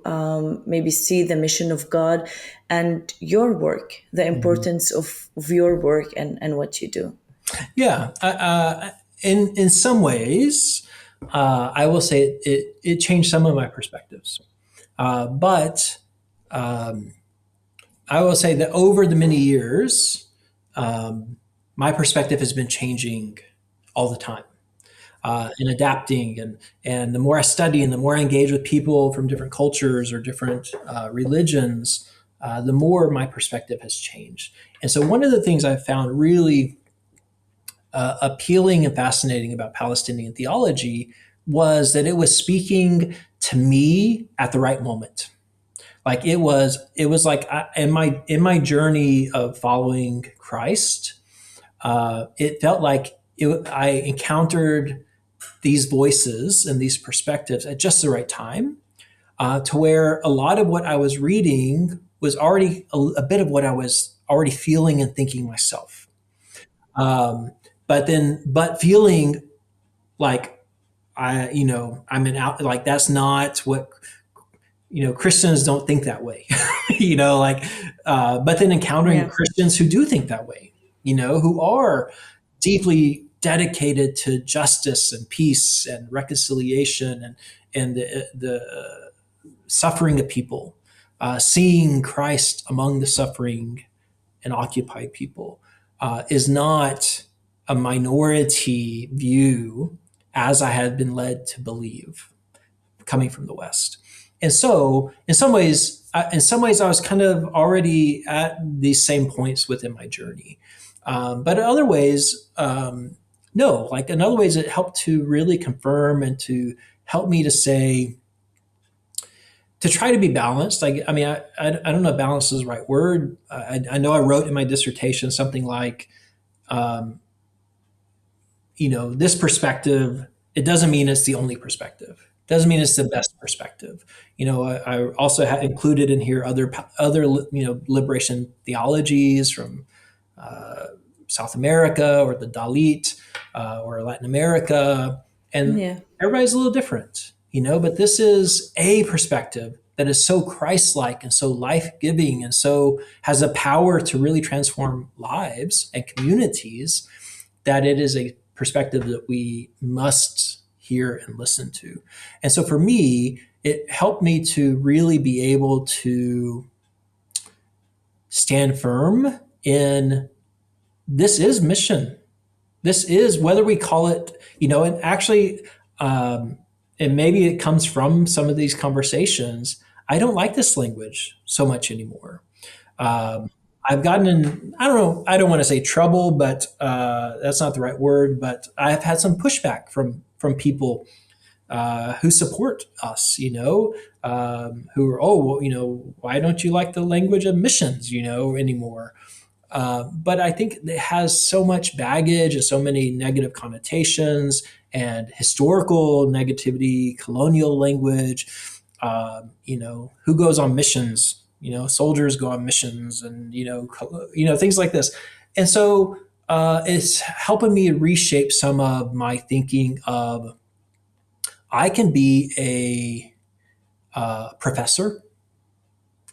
maybe see the mission of God and your work, the importance of your work and what you do?
Yeah, in some ways, I will say it changed some of my perspectives, but I will say that over the many years, my perspective has been changing all the time. And adapting, and the more I study and the more I engage with people from different cultures or different religions, the more my perspective has changed. And so one of the things I found really appealing and fascinating about Palestinian theology was that it was speaking to me at the right moment. Like it was like in my journey of following Christ, it felt like I encountered these voices and these perspectives at just the right time, to where a lot of what I was reading was already a bit of what I was already feeling and thinking myself. But feeling like I'm like that's not what, Christians don't think that way, but then encountering Christians who do think that way, who are deeply dedicated to justice and peace and reconciliation and the suffering of people, seeing Christ among the suffering and occupied people, is not a minority view as I had been led to believe coming from the West. And so in some ways I was kind of already at these same points within my journey. But in other ways, no, like in other ways, it helped to really confirm and to help me to try to be balanced. Like, I mean, I don't know if balance is the right word. I know I wrote in my dissertation something like, this perspective, it doesn't mean it's the only perspective. It doesn't mean it's the best perspective. I also included in here other liberation theologies from South America or the Dalit or Latin America, and everybody's a little different, but this is a perspective that is so Christ-like and so life-giving and so has a power to really transform lives and communities, that it is a perspective that we must hear and listen to. And so for me, it helped me to really be able to stand firm in this is mission. This is, whether we call it, and actually, and maybe it comes from some of these conversations, I don't like this language so much anymore. I've gotten in, I don't want to say trouble, but that's not the right word, but I've had some pushback from people who support us, who are, why don't you like the language of missions, anymore? But I think it has so much baggage and so many negative connotations and historical negativity, colonial language. Who goes on missions soldiers go on missions, and things like this. And so it's helping me reshape some of my thinking of I can be a professor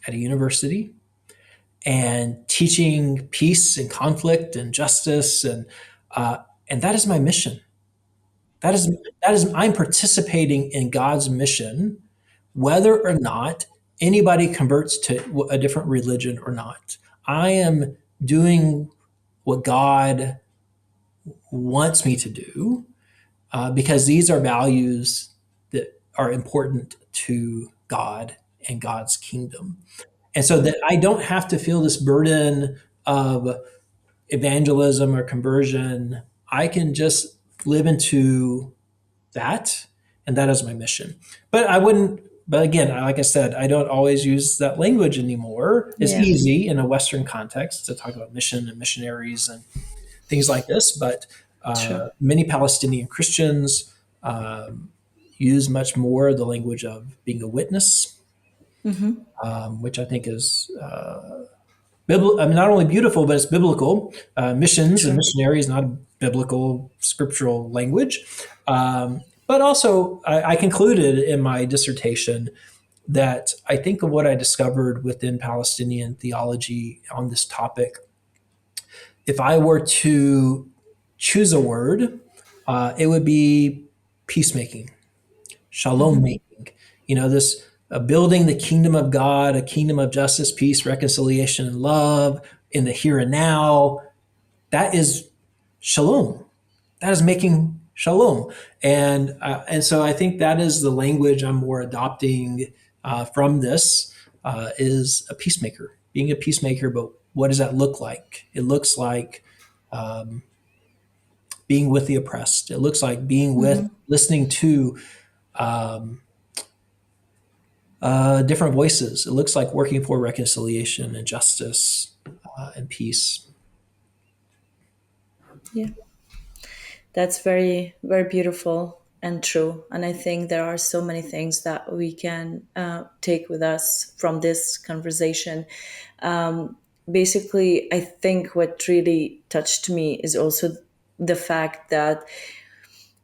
at a university and teaching peace and conflict and justice, and that is my mission. That is I'm participating in God's mission, whether or not anybody converts to a different religion or not. I am doing what God wants me to do, because these are values that are important to God and God's kingdom. And so that I don't have to feel this burden of evangelism or conversion. I can just live into that, and that is my mission. But again, like I said, I don't always use that language anymore. It's
Yeah.
easy in a Western context to talk about mission and missionaries and things like this, but
Sure.
many Palestinian Christians use much more the language of being a witness, which I think is not only beautiful, but it's biblical. Missions and
Sure.
missionary is not a biblical scriptural language. But also, I concluded in my dissertation that I think of what I discovered within Palestinian theology on this topic. If I were to choose a word, it would be peacemaking, shalom making. This building the kingdom of God, a kingdom of justice, peace, reconciliation, and love in the here and now. That is shalom. That is making shalom. And so I think that is the language I'm more adopting from this, is a peacemaker, being a peacemaker. But what does that look like? It looks like being with the oppressed. It looks like being with, listening to different voices. It looks like working for reconciliation and justice and peace.
Yeah. That's very, very beautiful and true. And I think there are so many things that we can take with us from this conversation. Basically, I think what really touched me is also the fact that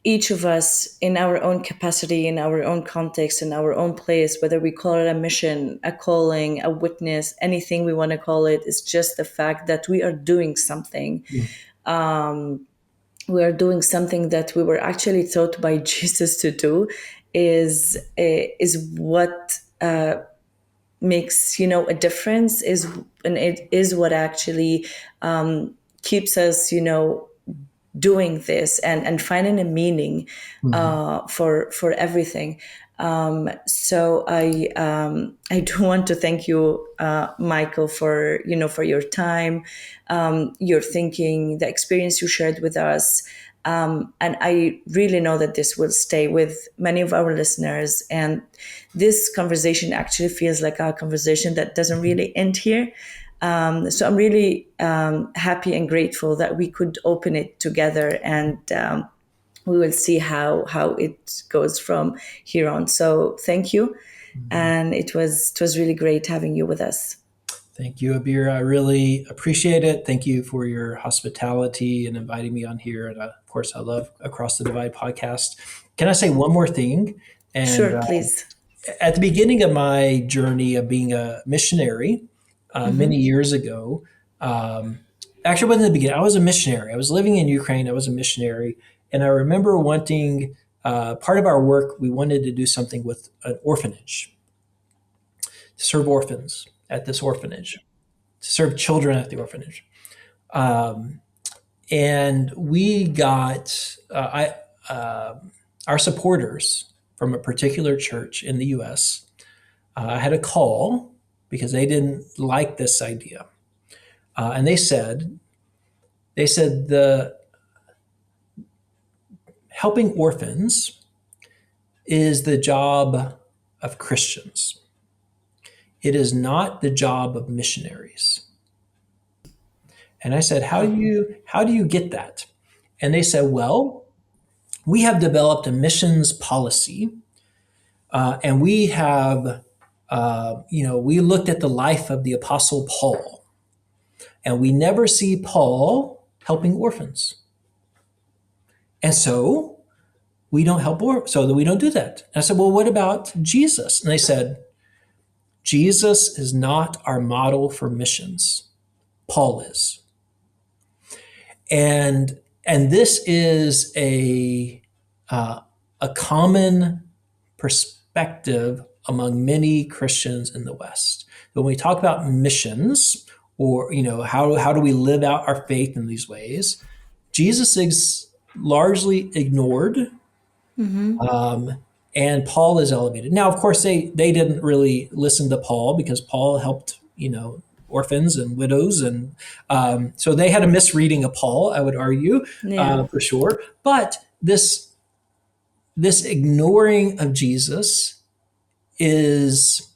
each of us, in our own capacity, in our own context, in our own place, whether we call it a mission, a calling, a witness, anything we want to call it, is just the fact that we are doing something. We are doing something that we were actually taught by Jesus to do, is what makes a difference, and it is what actually keeps us doing this and finding a meaning for everything. So I do want to thank you, Michael, for your time, your thinking, the experience you shared with us. And I really know that this will stay with many of our listeners. And this conversation actually feels like a conversation that doesn't really end here. So I'm really happy and grateful that we could open it together, and we will see how it goes from here on. So thank you, and it was really great having you with us.
Thank you, Abeer. I really appreciate it. Thank you for your hospitality and inviting me on here. And of course, I love Across the Divide podcast. Can I say one more thing? And
Sure, please.
At the beginning of my journey of being a missionary, many years ago, actually, it wasn't the beginning. I was a missionary. I was living in Ukraine. I was a missionary. And I remember wanting, part of our work, we wanted to do something with an orphanage, to serve orphans at this orphanage, to serve children at the orphanage. And we got our supporters from a particular church in the U.S. I had a call because they didn't like this idea. And they said the helping orphans is the job of Christians. It is not the job of missionaries. And I said, how do you get that? And they said, well, we have developed a missions policy, and we have we looked at the life of the Apostle Paul, and we never see Paul helping orphans. And so we don't help orphans, so we don't do that. And I said, well, what about Jesus? And they said, Jesus is not our model for missions. Paul is. And this is a common perspective among many Christians in the West. When we talk about missions, or how do we live out our faith in these ways, Jesus is largely ignored, and Paul is elevated. Now, of course, they didn't really listen to Paul because Paul helped orphans and widows, and so they had a misreading of Paul, I would argue, for sure. But this ignoring of Jesus is,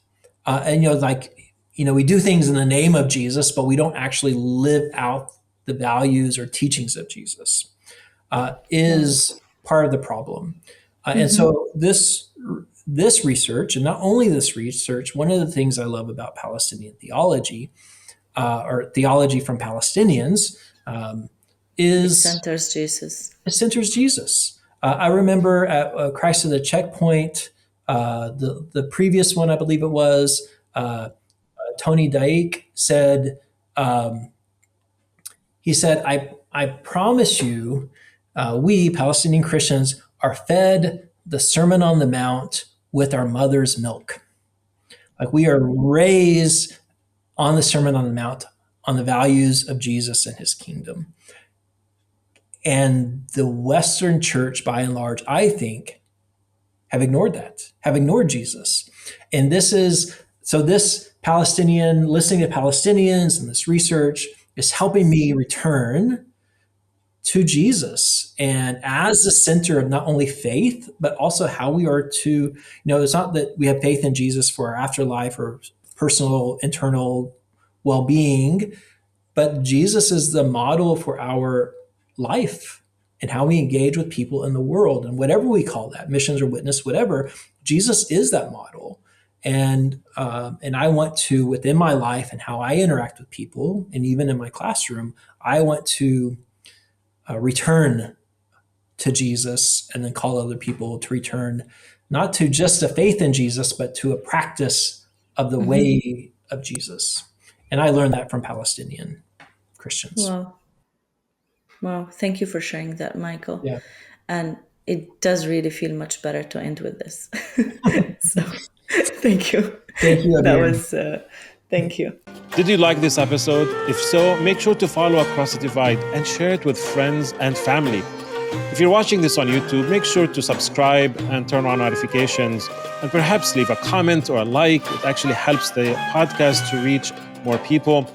we do things in the name of Jesus, but we don't actually live out the values or teachings of Jesus, is part of the problem. And so this research, and not only this research, one of the things I love about Palestinian theology, or theology from Palestinians, is
it centers Jesus.
It centers Jesus. I remember at Christ at the Checkpoint, the previous one, I believe it was, Tony Daik said, he said, I promise you, we Palestinian Christians are fed the Sermon on the Mount with our mother's milk. Like, we are raised on the Sermon on the Mount, on the values of Jesus and his kingdom. And the Western church, by and large, I think, have ignored that, have ignored Jesus. And this Palestinian, listening to Palestinians and this research is helping me return to Jesus, and as the center of not only faith, but also how we are to, it's not that we have faith in Jesus for our afterlife or personal, internal well-being, but Jesus is the model for our life and how we engage with people in the world. And whatever we call that, missions or witness, whatever, Jesus is that model. And I want to, within my life and how I interact with people, and even in my classroom, I want to return to Jesus, and then call other people to return, not to just a faith in Jesus, but to a practice of the way of Jesus. And I learned that from Palestinian Christians.
Wow. Thank you for sharing that, Michael.
Yeah.
And it does really feel much better to end with this. So thank you.
Thank you, Abeer.
That was, thank you.
Did you like this episode? If so, make sure to follow Across the Divide and share it with friends and family. If you're watching this on YouTube, make sure to subscribe and turn on notifications, and perhaps leave a comment or a like. It actually helps the podcast to reach more people.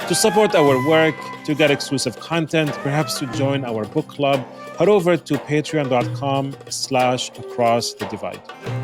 To support our work, to get exclusive content, perhaps to join our book club, head over to patreon.com/acrossthedivide.